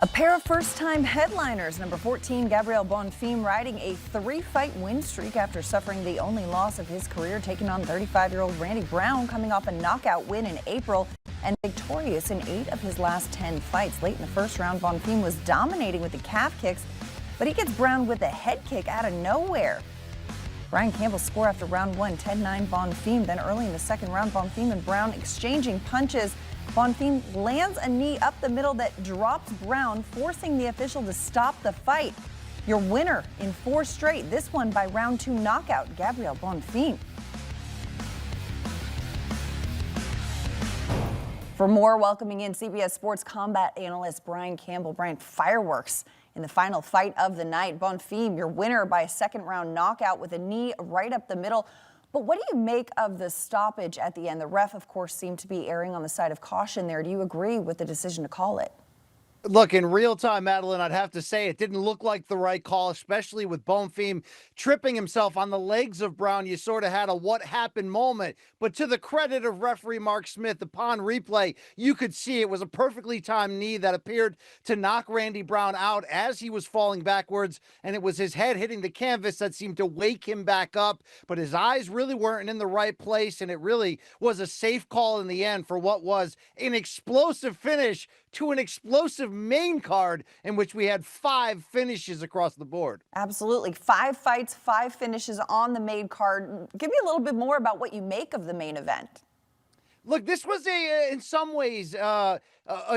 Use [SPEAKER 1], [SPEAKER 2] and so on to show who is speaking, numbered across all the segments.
[SPEAKER 1] A pair of first-time headliners. Number 14, Gabriel Bonfim, riding a 3-fight win streak after suffering the only loss of his career, taking on 35-year-old Randy Brown, coming off a knockout win in April and victorious in 8 of his last 10 fights. Late in the first round, Bonfim was dominating with the calf kicks, but he gets Brown with a head kick out of nowhere. Brian Campbell's score after round 1, 10-9 Bonfim. Then early in the second round, Bonfim and Brown exchanging punches. Bonfim lands a knee up the middle that drops Brown, forcing the official to stop the fight. Your winner in 4 straight, this one by round 2 knockout, Gabriel Bonfim. For more, welcoming in CBS Sports combat analyst Brian Campbell. Brian, fireworks in the final fight of the night. Bonfim, your winner by a second-round knockout with a knee right up the middle. But what do you make of the stoppage at the end? The ref, of course, seemed to be erring on the side of caution there. Do you agree with the decision to call it?
[SPEAKER 2] Look, in real time, Madeline, I'd have to say it didn't look like the right call, especially with Bonfim tripping himself on the legs of Brown. You sort of had a what happened moment. But to the credit of referee Mark Smith, upon replay, you could see it was a perfectly timed knee that appeared to knock Randy Brown out as he was falling backwards. And it was his head hitting the canvas that seemed to wake him back up. But his eyes really weren't in the right place. And it really was a safe call in the end for what was an explosive finish to an explosive main card in which we had 5 finishes across the board.
[SPEAKER 1] Absolutely. 5 fights, 5 finishes on the main card. Give me a little bit more about what you make of the main event.
[SPEAKER 2] Look, this was in some ways, a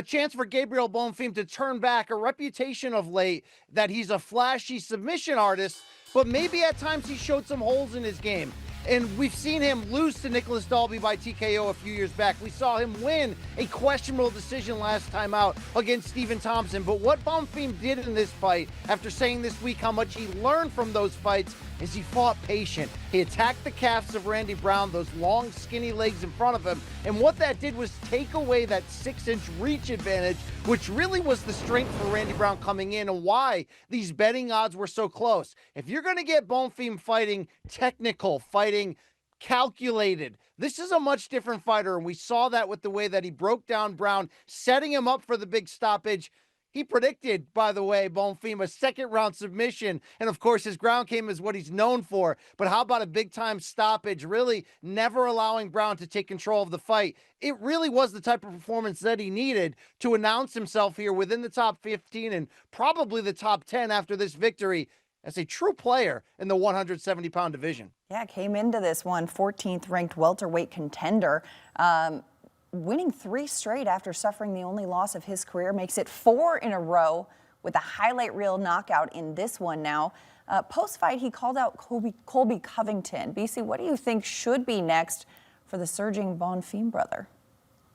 [SPEAKER 2] chance for Gabriel Bonfim to turn back a reputation of late that he's a flashy submission artist, but maybe at times he showed some holes in his game. And we've seen him lose to Nicholas Dalby by TKO a few years back. We saw him win a questionable decision last time out against Stephen Thompson. But what Bonfim did in this fight, after saying this week how much he learned from those fights, is he fought patient. He attacked the calves of Randy Brown, those long, skinny legs in front of him. And what that did was take away that 6-inch reach advantage, which really was the strength for Randy Brown coming in and why these betting odds were so close. If you're going to get Bonfim fighting technical, fighting calculated, this is a much different fighter. And we saw that with the way that he broke down Brown, setting him up for the big stoppage. He predicted, by the way, Bonfim, a second-round submission. And, of course, his ground game is what he's known for. But how about a big-time stoppage, really never allowing Brown to take control of the fight? It really was the type of performance that he needed to announce himself here within the top 15 and probably the top 10 after this victory as a true player in the 170-pound division.
[SPEAKER 1] Yeah, came into this one 14th ranked welterweight contender. Winning 3 straight after suffering the only loss of his career makes it 4 in a row with a highlight reel knockout in this one now. Post-fight, he called out Colby Covington. BC, what do you think should be next for the surging Bonfim brother?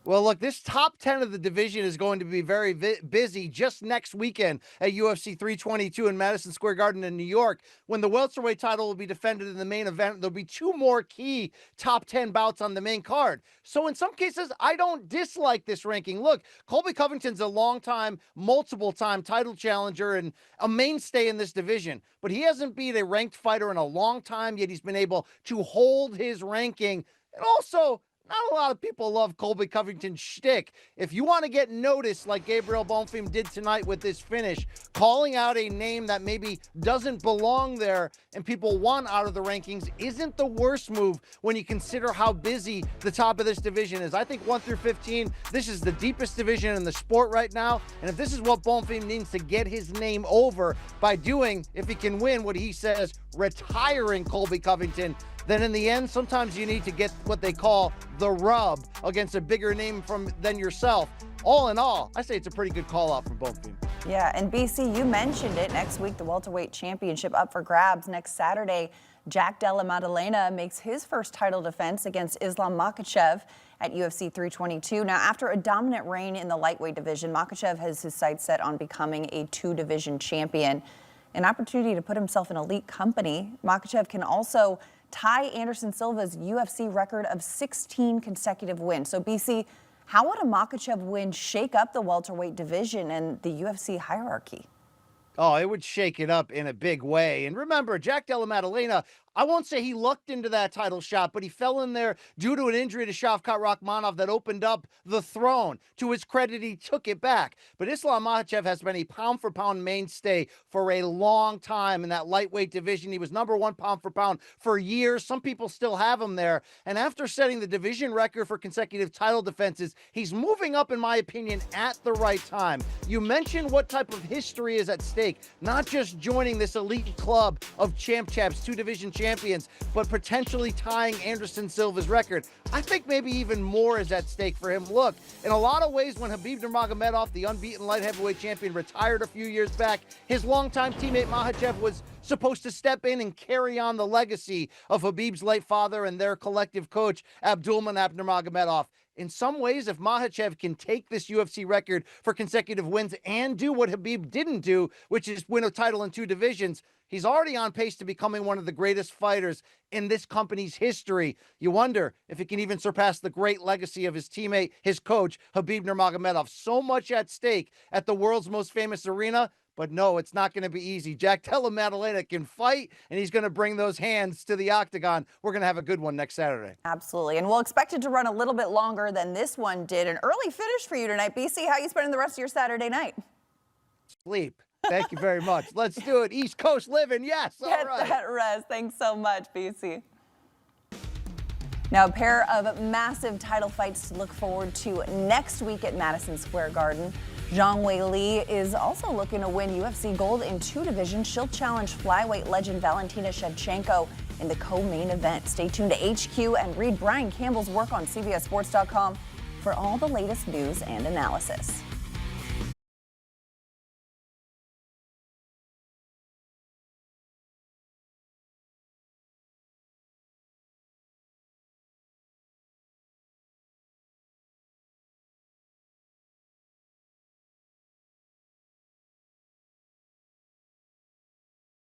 [SPEAKER 2] Well, look, this top 10 of the division is going to be very busy just next weekend at UFC 322 in Madison Square Garden in New York, when the welterweight title will be defended in the main event. There'll be 2 more key top 10 bouts on the main card. So in some cases, I don't dislike this ranking. Look, Colby Covington's a long-time, multiple-time title challenger and a mainstay in this division, but he hasn't beat a ranked fighter in a long time, yet he's been able to hold his ranking. And also, not a lot of people love Colby Covington's shtick. If you want to get noticed like Gabriel Bonfim did tonight with this finish, calling out a name that maybe doesn't belong there and people want out of the rankings isn't the worst move when you consider how busy the top of this division is. I think 1 through 15, this is the deepest division in the sport right now. And if this is what Bonfim needs to get his name over by doing, if he can win what he says, retiring Colby Covington, then in the end, sometimes you need to get what they call the rub against a bigger name than yourself. All in all, I say it's a pretty good call out from both teams.
[SPEAKER 1] Yeah, and BC, you mentioned it. Next week, the welterweight championship up for grabs. Next Saturday, Jack Della Maddalena makes his first title defense against Islam Makhachev at UFC 322. Now, after a dominant reign in the lightweight division, Makhachev has his sights set on becoming a 2-division champion. An opportunity to put himself in elite company. Makhachev can also tie Anderson Silva's UFC record of 16 consecutive wins. So, BC, how would a Makhachev win shake up the welterweight division and the UFC hierarchy?
[SPEAKER 2] Oh, it would shake it up in a big way. And remember, Jack Della Maddalena, I won't say he lucked into that title shot, but he fell in there due to an injury to Shavkat Rakhmonov that opened up the throne. To his credit, he took it back. But Islam Makhachev has been a pound-for-pound mainstay for a long time in that lightweight division. He was #1 pound-for-pound for years. Some people still have him there. And after setting the division record for consecutive title defenses, he's moving up, in my opinion, at the right time. You mentioned what type of history is at stake, not just joining this elite club of champ chaps, 2 division champions, but potentially tying Anderson Silva's record. I think maybe even more is at stake for him. Look, in a lot of ways, when Khabib Nurmagomedov, the unbeaten light heavyweight champion, retired a few years back, his longtime teammate Makhachev was supposed to step in and carry on the legacy of Khabib's late father and their collective coach, Abdulmanap Nurmagomedov. In some ways, if Makhachev can take this UFC record for consecutive wins and do what Khabib didn't do, which is win a title in 2 divisions, he's already on pace to becoming one of the greatest fighters in this company's history. You wonder if he can even surpass the great legacy of his teammate, his coach, Khabib Nurmagomedov. So much at stake at the world's most famous arena. But no, it's not going to be easy. Jack Della Maddalena can fight, and he's going to bring those hands to the octagon. We're going to have a good one next Saturday.
[SPEAKER 1] Absolutely. And we'll expect it to run a little bit longer than this one did. An early finish for you tonight. BC, how are you spending the rest of your Saturday night?
[SPEAKER 2] Sleep. Thank you very much. Let's do it. East Coast living. Yes. All
[SPEAKER 1] Get
[SPEAKER 2] right.
[SPEAKER 1] that rest. Thanks so much, BC. Now, a pair of massive title fights to look forward to next week at Madison Square Garden. Zhang Weili is also looking to win UFC gold in 2 divisions. She'll challenge flyweight legend Valentina Shevchenko in the co-main event. Stay tuned to HQ and read Brian Campbell's work on CBSSports.com for all the latest news and analysis.